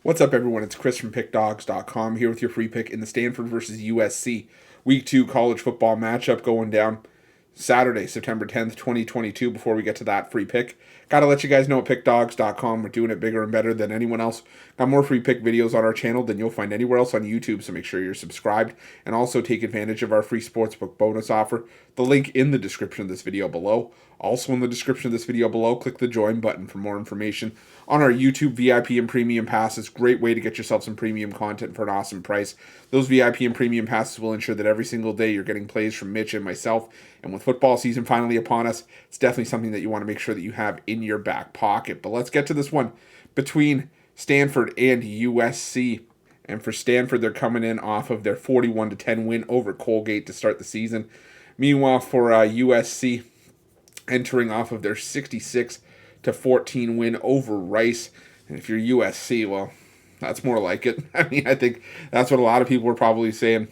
What's up, everyone? It's Chris from Pickdawgz.com here with your free pick in the Stanford versus USC Week 2 college football matchup going down Saturday, September 10th, 2022. Before we get to that free pick, got to let you guys know at Pickdawgz.com we're doing it bigger and better than anyone else. Got more free pick videos on our channel than you'll find anywhere else on YouTube, so make sure you're subscribed and also take advantage of our free Sportsbook bonus offer. The link in the description of this video below. Also in the description of this video below, click the join button for more information on our YouTube VIP and premium passes. Great way to get yourself some premium content for an awesome price. Those VIP and premium passes will ensure that every single day you're getting plays from Mitch and myself. And with football season finally upon us, it's definitely something that you want to make sure that you have in your back pocket. But let's get to this one between Stanford and USC. And for Stanford, they're coming in off of their 41-10 win over Colgate to start the season. Meanwhile, for USC, entering off of their 66-14 win over Rice. And if you're USC, well, that's more like it. I mean, I think that's what a lot of people were probably saying.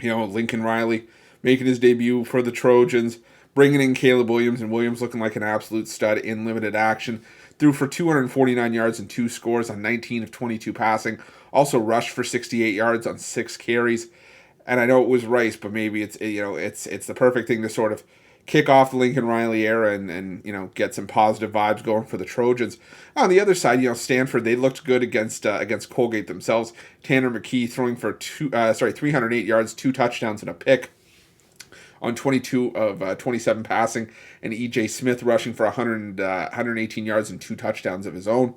You know, Lincoln Riley making his debut for the Trojans, bringing in Caleb Williams, and Williams looking like an absolute stud in limited action. Threw for 249 yards and 2 scores on 19 of 22 passing. Also rushed for 68 yards on 6 carries. And I know it was Rice, but maybe it's the perfect thing to sort of kick off the Lincoln Riley era and get some positive vibes going for the Trojans. On the other side, Stanford, they looked good against Colgate themselves. Tanner McKee throwing for 308 yards, 2 touchdowns and a pick on 22 of 27 passing, and E.J. Smith rushing for 118 yards and 2 touchdowns of his own.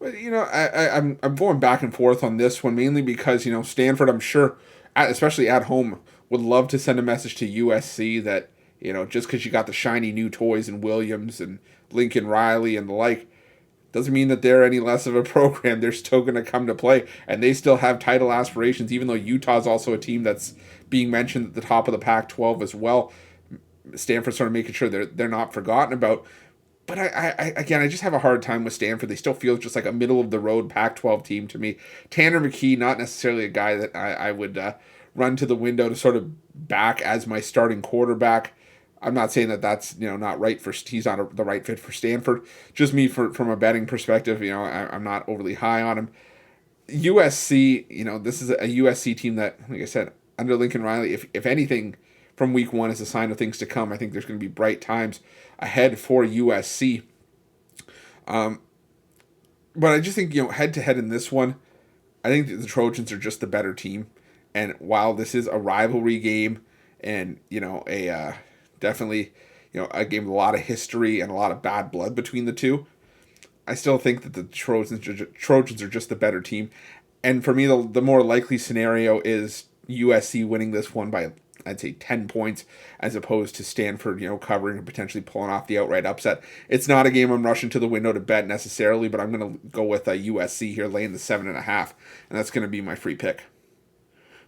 But I'm going back and forth on this one, mainly because Stanford, I'm sure, especially at home, would love to send a message to USC that just because you got the shiny new toys and Williams and Lincoln Riley and the like, doesn't mean that they're any less of a program. They're still going to come to play, and they still have title aspirations, even though Utah's also a team that's being mentioned at the top of the Pac-12 as well. Stanford's sort of making sure they're not forgotten about. But I just have a hard time with Stanford. They still feel just like a middle-of-the-road Pac-12 team to me. Tanner McKee, not necessarily a guy that I would run to the window to sort of back as my starting quarterback. I'm not saying that that's not right for he's not the right fit for Stanford. Just me from a betting perspective, I'm not overly high on him. USC, this is a USC team that, like I said, under Lincoln Riley, if anything from week 1 is a sign of things to come, I think there's going to be bright times ahead for USC. But I just think head to head in this one, I think the Trojans are just the better team. And while this is a rivalry game and definitely, a game with a lot of history and a lot of bad blood between the two, I still think that the Trojans are just the better team. And for me, the more likely scenario is USC winning this one by, I'd say, 10 points, as opposed to Stanford, covering and potentially pulling off the outright upset. It's not a game I'm rushing to the window to bet necessarily, but I'm going to go with USC here, laying the 7.5, and that's going to be my free pick.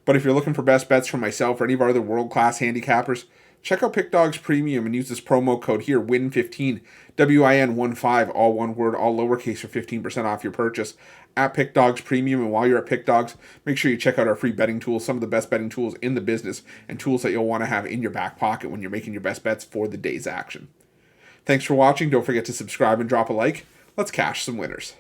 But if you're looking for best bets from myself or any of our other world-class handicappers, check out Pickdawgz Premium and use this promo code here, WIN15, WIN15, all one word, all lowercase, for 15% off your purchase at Pickdawgz Premium. And while you're at Pickdawgz, make sure you check out our free betting tools, some of the best betting tools in the business, and tools that you'll want to have in your back pocket when you're making your best bets for the day's action. Thanks for watching. Don't forget to subscribe and drop a like. Let's cash some winners.